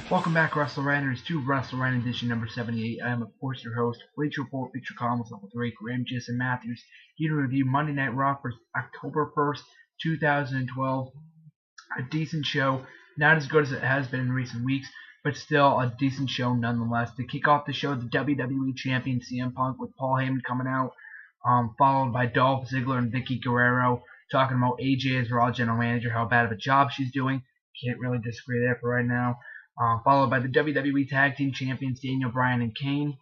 Welcome back, WrestleRanters, to WrestleRant edition number 78. I am, of course, your host, Bleacher Report, feature columnist, with Ray Graham, Jason Matthews, here to review Monday Night Raw for October 1st, 2012. A decent show, not as good as it has been in recent weeks, but still a decent show nonetheless. To kick off the show, the WWE Champion CM Punk with Paul Heyman coming out, followed by Dolph Ziggler and Vicky Guerrero talking about AJ as Raw General Manager, how bad of a job she's doing. Can't really disagree there for right now. Followed by the WWE Tag Team Champions Daniel Bryan and Kane.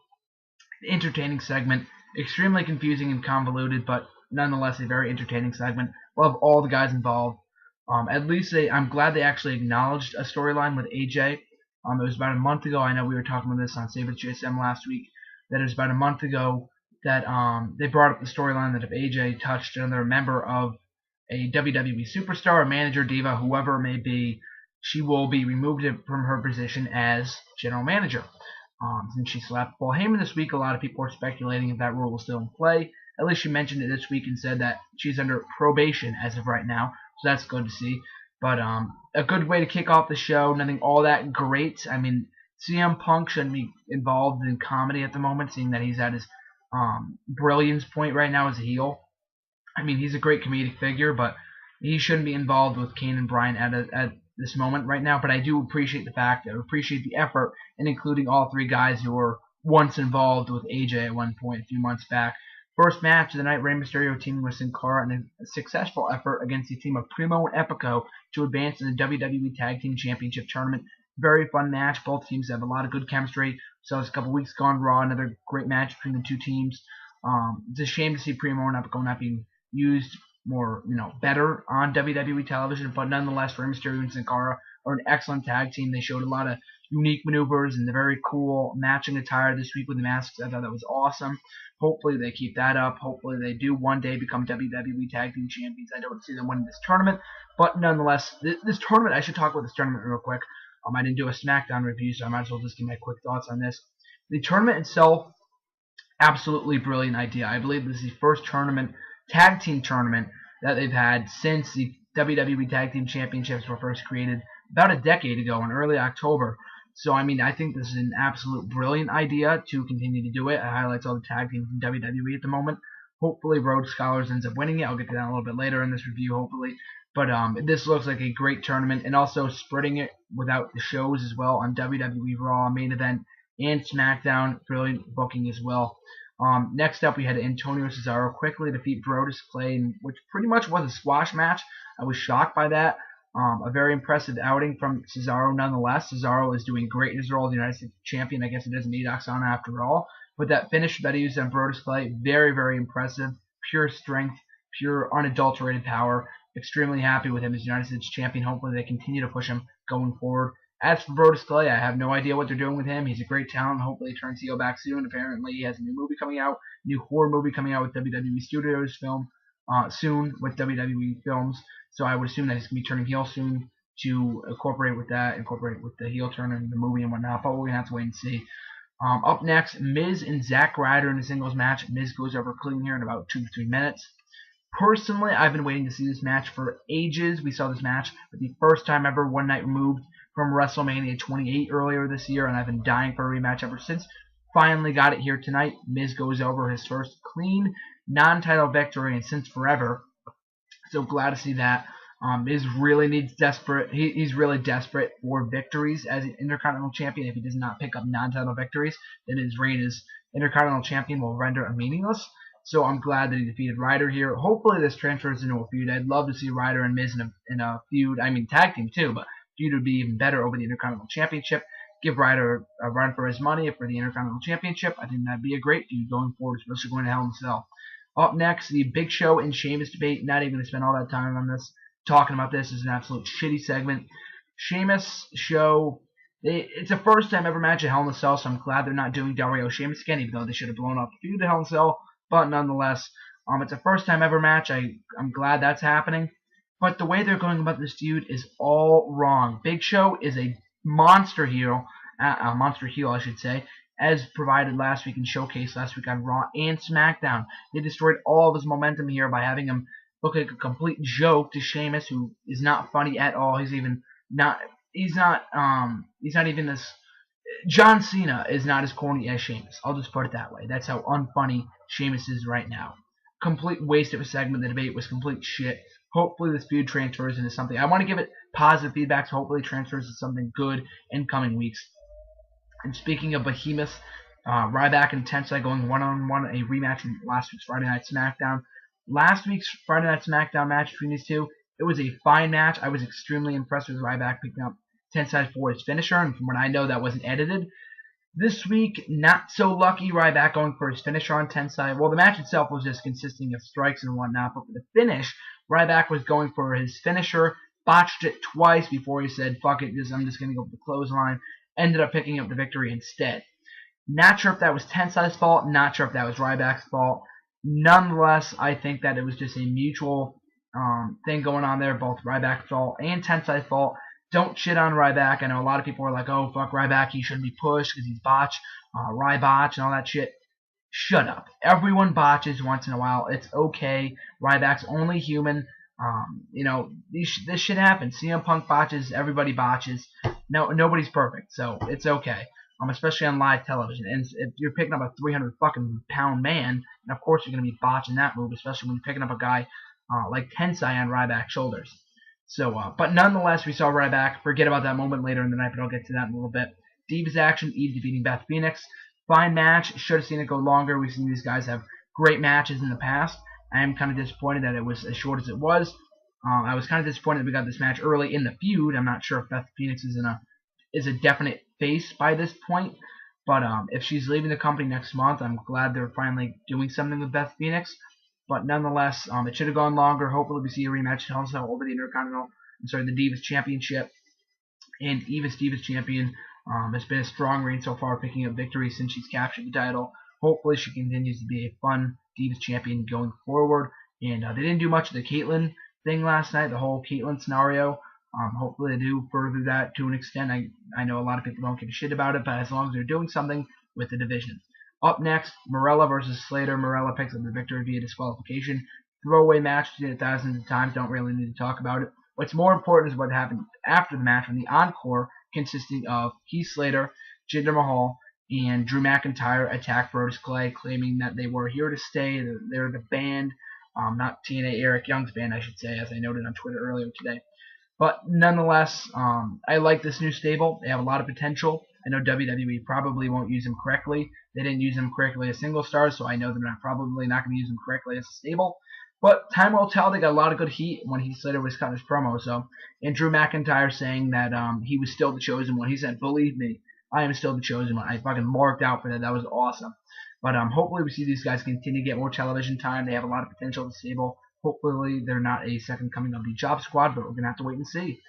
An entertaining segment, extremely confusing and convoluted, but nonetheless a very entertaining segment. Love all the guys involved. At least I'm glad they actually acknowledged a storyline with AJ. It was about a month ago. I know we were talking about this on SAVE US GSM last week. That it was about a month ago that they brought up the storyline that if AJ touched another member of a WWE superstar, a manager, diva, whoever it may be, she will be removed from her position as general manager. Since she slapped Paul Heyman this week, a lot of people are speculating if that rule was still in play. At least she mentioned it this week and said that she's under probation as of right now, so that's good to see. But a good way to kick off the show, nothing all that great. I mean, CM Punk shouldn't be involved in comedy at the moment, seeing that he's at his brilliance point right now as a heel. I mean, he's a great comedic figure, but he shouldn't be involved with Kane and Bryan at this moment right now. But I do appreciate the fact, I appreciate the effort in including all three guys who were once involved with AJ at one point a few months back. First match of the night, Rey Mysterio teaming with Sin Cara in a successful effort against the team of Primo and Epico to advance in the WWE Tag Team Championship Tournament. Very fun match. Both teams have a lot of good chemistry. So it's a couple weeks ago on Raw, another great match between the two teams. It's a shame to see Primo and Epico not being used more, better on WWE television, but nonetheless, Rey Mysterio and Sin Cara are an excellent tag team. They showed a lot of unique maneuvers and the very cool matching attire this week with the masks. I thought that was awesome. Hopefully they keep that up. Hopefully they do one day become WWE Tag Team Champions. I don't see them winning this tournament, but nonetheless, this tournament, I should talk about this tournament real quick. I didn't do a SmackDown review, so I might as well just give my quick thoughts on this. The tournament itself, absolutely brilliant idea. I believe this is the first tag team tournament that they've had since the WWE Tag Team Championships were first created about a decade ago in early October. So, I mean, I think this is an absolute brilliant idea to continue to do it. It highlights all the tag teams in WWE at the moment. Hopefully, Road Scholars ends up winning it. I'll get to that a little bit later in this review, hopefully. But this looks like a great tournament, and also spreading it without the shows as well on WWE Raw, Main Event, and SmackDown. Brilliant booking as well. Next up, we had Antonio Cesaro quickly defeat Brodus Clay, which pretty much was a squash match. I was shocked by that. A very impressive outing from Cesaro nonetheless. Cesaro is doing great in his role as the United States Champion. I guess he doesn't need Oksana after all. But that finish that he used on Brodus Clay, very, very impressive. Pure strength, pure unadulterated power. Extremely happy with him as United States Champion. Hopefully they continue to push him going forward. As for Brodus Clay, I have no idea what they're doing with him. He's a great talent. Hopefully he turns heel back soon. Apparently he has a new movie coming out, new horror movie coming out with WWE Studios film soon with WWE Films. So I would assume that he's going to be turning heel soon to incorporate with the heel turn in the movie and whatnot. But we're going to have to wait and see. Up next, Miz and Zack Ryder in a singles match. Miz goes over clean here in about 2 to 3 minutes. Personally, I've been waiting to see this match for ages. We saw this match for the first time ever, one night removed from WrestleMania 28 earlier this year, and I've been dying for a rematch ever since. Finally got it here tonight. Miz goes over his first clean non-title victory and since forever. So glad to see that. Miz really needs he's really desperate for victories as an Intercontinental Champion. If he does not pick up non-title victories, then his reign as Intercontinental Champion will render meaningless. So I'm glad that he defeated Ryder here. Hopefully this transfers into a feud. I'd love to see Ryder and Miz in a feud. I mean tag team too, but feud would be even better over the Intercontinental Championship. Give Ryder a run for his money for the Intercontinental Championship. I think that'd be a great feud going forward, especially going to Hell in a Cell. Up next, the Big Show and Sheamus debate. Not even going to spend all that time on this. Talking about this is an absolute shitty segment. Sheamus show, it's a first time ever match at Hell in a Cell, so I'm glad they're not doing Del Rio Sheamus again, even though they should have blown up the feud at Hell in a Cell. But nonetheless, it's a first time ever match. I'm glad that's happening. But the way they're going about this feud is all wrong. Big Show is a monster heel, I should say, as provided last week and showcased last week on Raw and SmackDown. They destroyed all of his momentum here by having him look like a complete joke to Sheamus, who is not funny at all. He's even not he's not even this. John Cena is not as corny as Sheamus. I'll just put it that way. That's how unfunny Sheamus is right now. Complete waste of a segment. The debate was complete shit. Hopefully this feud transfers into something. I want to give it positive feedback, so hopefully it transfers to something good in coming weeks. And speaking of behemoths, Ryback and Tensai going one-on-one, a rematch from last week's Friday Night SmackDown. Last week's Friday Night SmackDown match between these two, it was a fine match. I was extremely impressed with Ryback picking up Tensai for his finisher, and from what I know, that wasn't edited. This week, not so lucky. Ryback going for his finisher on Tensai. Well, the match itself was just consisting of strikes and whatnot, but for the finish, Ryback was going for his finisher, botched it twice before he said, fuck it, I'm just going to go for the clothesline. Ended up picking up the victory instead. Not sure if that was Tensai's fault, not sure if that was Ryback's fault. Nonetheless, I think that it was just a mutual thing going on there, both Ryback's fault and Tensai's fault. Don't shit on Ryback. I know a lot of people are like, oh, fuck Ryback, he shouldn't be pushed because he's botch, Rybotch, and all that shit. Shut up. Everyone botches once in a while. It's okay. Ryback's only human. This shit happens. CM Punk botches. Everybody botches. No, nobody's perfect, so it's okay. Especially on live television. And if you're picking up a 300 fucking pound man, and of course you're going to be botching that move, especially when you're picking up a guy like Tensai on Ryback's shoulders. So, but nonetheless, we saw Ryback. Forget about that moment later in the night, but I'll get to that in a little bit. Divas action, Eve defeating Beth Phoenix. Fine match. Should have seen it go longer. We've seen these guys have great matches in the past. I am kind of disappointed that it was as short as it was. I was kind of disappointed that we got this match early in the feud. I'm not sure if Beth Phoenix is a definite face by this point. But if she's leaving the company next month, I'm glad they're finally doing something with Beth Phoenix. But nonetheless, it should have gone longer. Hopefully we see a rematch also over the the Divas Championship. And Eva's Divas Champion has been a strong reign so far, picking up victories since she's captured the title. Hopefully she continues to be a fun Divas Champion going forward. And they didn't do much of the Caitlyn thing last night, the whole Caitlyn scenario. Hopefully they do further that to an extent. I know a lot of people don't give a shit about it, but as long as they're doing something with the division. Up next, Morella versus Slater. Morella picks up the victory via disqualification. Throwaway match, we've seen it thousands of times, don't really need to talk about it. What's more important is what happened after the match, when the encore, consisting of Heath Slater, Jinder Mahal, and Drew McIntyre, attacked Brodus Clay, claiming that they were here to stay, they're the band, not TNA Eric Young's band, I should say, as I noted on Twitter earlier today. But nonetheless, I like this new stable. They have a lot of potential. I know WWE probably won't use them correctly. They didn't use them correctly as single stars, so I know they're probably not going to use them correctly as a stable. But time will tell. They got a lot of good heat when Heath Slater was cutting his promo. So, and Drew McIntyre saying that he was still the chosen one. He said, "Believe me, I am still the chosen one." I fucking marked out for that. That was awesome. But hopefully we see these guys continue to get more television time. They have a lot of potential to stable. Hopefully they're not a second coming of the Job Squad, but we're gonna have to wait and see.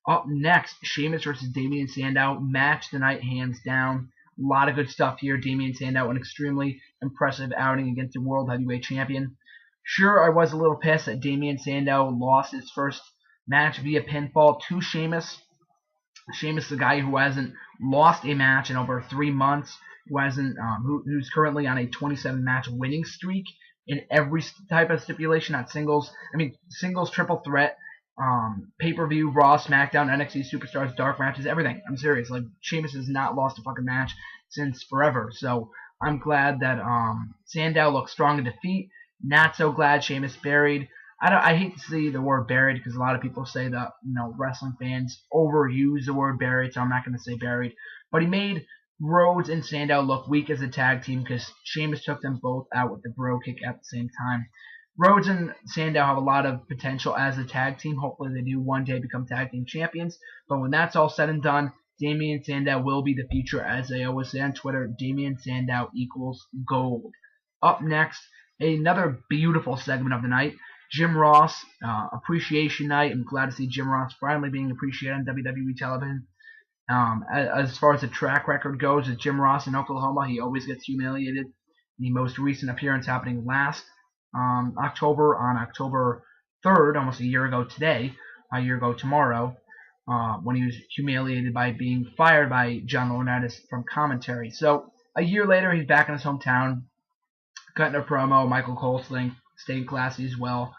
Up next, Sheamus versus Damien Sandow. Match tonight, hands down. A lot of good stuff here. Damien Sandow, an extremely impressive outing against the World Heavyweight Champion. Sure, I was a little pissed that Damien Sandow lost his first match via pinfall to Sheamus. Sheamus, the guy who hasn't lost a match in over 3 months, who's currently on a 27-match winning streak in every type of stipulation, not singles. I mean, singles, triple threat, pay-per-view, Raw, SmackDown, NXT Superstars, dark matches, everything. I'm serious. Like, Sheamus has not lost a fucking match since forever. So I'm glad that Sandow looks strong in defeat. Not so glad Sheamus buried. I hate to see the word buried because a lot of people say that, wrestling fans overuse the word buried, so I'm not going to say buried. But he made Rhodes and Sandow look weak as a tag team because Sheamus took them both out with the bro kick at the same time. Rhodes and Sandow have a lot of potential as a tag team. Hopefully they do one day become tag team champions. But when that's all said and done, Damien Sandow will be the future. As I always say on Twitter, Damien Sandow equals gold. Up next, another beautiful segment of the night. Jim Ross, Appreciation Night. I'm glad to see Jim Ross finally being appreciated on WWE television. As far as the track record goes with Jim Ross in Oklahoma, he always gets humiliated. The most recent appearance happening last October, on October 3rd, almost a year ago tomorrow, when he was humiliated by being fired by John Laurinaitis from commentary. So a year later, he's back in his hometown, cutting a promo. Michael Cole staying classy as well,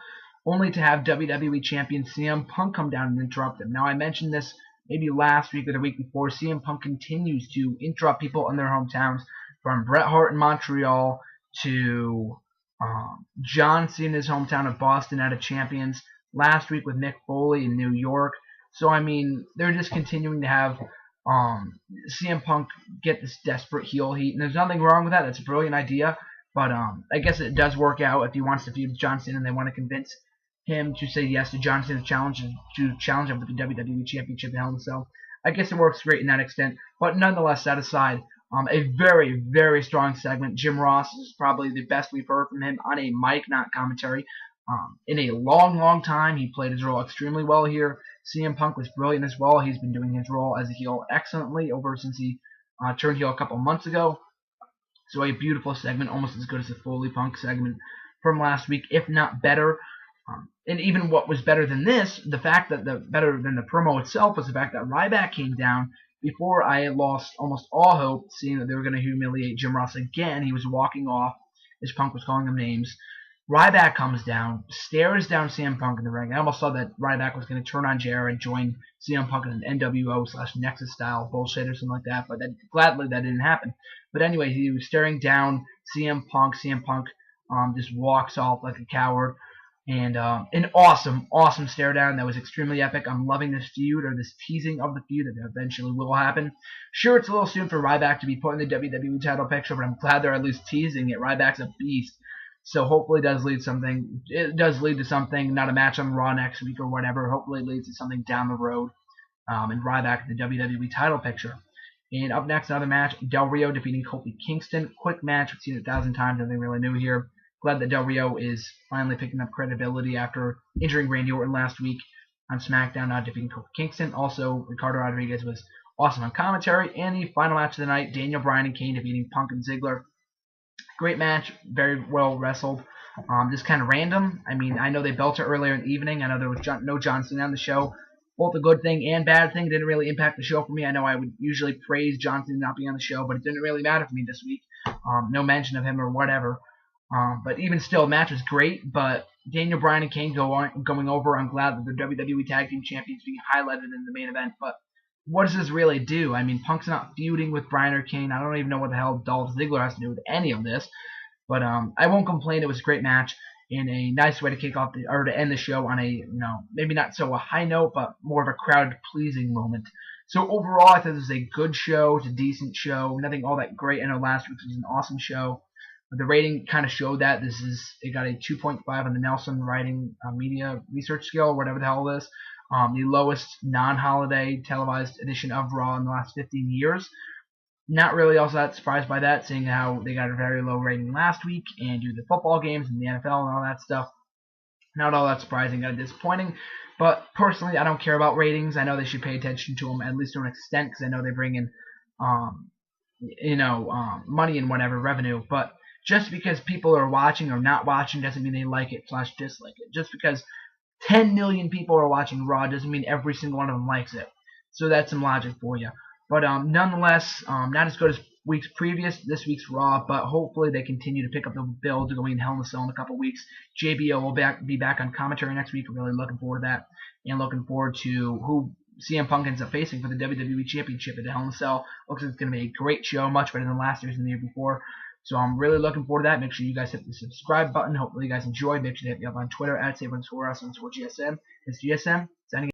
only to have WWE Champion CM Punk come down and interrupt him. Now, I mentioned this maybe last week or the week before, CM Punk continues to interrupt people in their hometowns, from Bret Hart in Montreal to John Cena's hometown of Boston out of Champions, last week with Mick Foley in New York. So, I mean, they're just continuing to have CM Punk get this desperate heel heat, and there's nothing wrong with that. That's a brilliant idea, but I guess it does work out if he wants to feud with John Cena and they want to convince him to say yes to John Cena's challenge and to challenge him for the WWE Championship in Hell in a Cell. I guess it works great in that extent, but nonetheless, that aside, a very, very strong segment. Jim Ross is probably the best we've heard from him on a mic, not commentary, in a long, long time. He played his role extremely well here. CM Punk was brilliant as well. He's been doing his role as a heel excellently over since he turned heel a couple months ago. So a beautiful segment, almost as good as the Foley Punk segment from last week, if not better. And even what was better than this, the fact that better than the promo itself was the fact that Ryback came down before I had lost almost all hope, seeing that they were going to humiliate Jim Ross again. He was walking off as Punk was calling him names. Ryback comes down, stares down CM Punk in the ring. I almost thought that Ryback was going to turn on JR and join CM Punk in an NWO/Nexus style bullshit or something like that, but gladly that didn't happen. But anyway, he was staring down CM Punk. CM Punk just walks off like a coward. And an awesome, awesome stare down that was extremely epic. I'm loving this feud, or this teasing of the feud that eventually will happen. Sure, it's a little soon for Ryback to be put in the WWE title picture, but I'm glad they're at least teasing it. Ryback's a beast. So hopefully it does lead to something, not a match on Raw next week or whatever. Hopefully it leads to something down the road, and Ryback in the WWE title picture. And up next, another match, Del Rio defeating Kofi Kingston. Quick match, we've seen it 1,000 times, nothing really new here. Glad that Del Rio is finally picking up credibility after injuring Randy Orton last week on SmackDown, not defeating Kofi Kingston. Also, Ricardo Rodriguez was awesome on commentary. And the final match of the night, Daniel Bryan and Kane defeating Punk and Ziggler. Great match, very well wrestled. Just kind of random. I mean, I know they built it earlier in the evening. I know there was no John Cena on the show. Both a good thing and bad thing. Didn't really impact the show for me. I know I would usually praise John Cena not being on the show, but it didn't really matter for me this week. No mention of him or whatever. But even still, the match was great. But Daniel Bryan and Kane going over. I'm glad that the WWE Tag Team Champions being highlighted in the main event. But what does this really do? I mean, Punk's not feuding with Bryan or Kane. I don't even know what the hell Dolph Ziggler has to do with any of this. But I won't complain. It was a great match and a nice way to kick off or to end the show on a, maybe not so a high note, but more of a crowd-pleasing moment. So overall, I thought this was a good show. It's a decent show. Nothing all that great. I know last week was an awesome show. The rating kind of showed that. It got a 2.5 on the Nelson Writing Media Research Scale, or whatever the hell it is. The lowest non-holiday televised edition of Raw in the last 15 years. Not really also that surprised by that, seeing how they got a very low rating last week and due to the football games and the NFL and all that stuff. Not all that surprising, kind of disappointing. But personally, I don't care about ratings. I know they should pay attention to them, at least to an extent, because I know they bring in, money and whatever, revenue. But just because people are watching or not watching doesn't mean they like it / dislike it. Just because 10 million people are watching Raw doesn't mean every single one of them likes it. So that's some logic for you. But nonetheless, not as good as weeks previous, this week's Raw, but hopefully they continue to pick up the build to going in Hell in a Cell in a couple weeks. JBO will be back on commentary next week. We're really looking forward to that. And looking forward to who CM Punk ends up facing for the WWE Championship at the Hell in a Cell. Looks like it's going to be a great show, much better than last year's and the year before. So I'm really looking forward to that. Make sure you guys hit the subscribe button. Hopefully you guys enjoyed. Make sure to hit me up on Twitter at @SAVE_US_GSM. It's GSM. Signing out.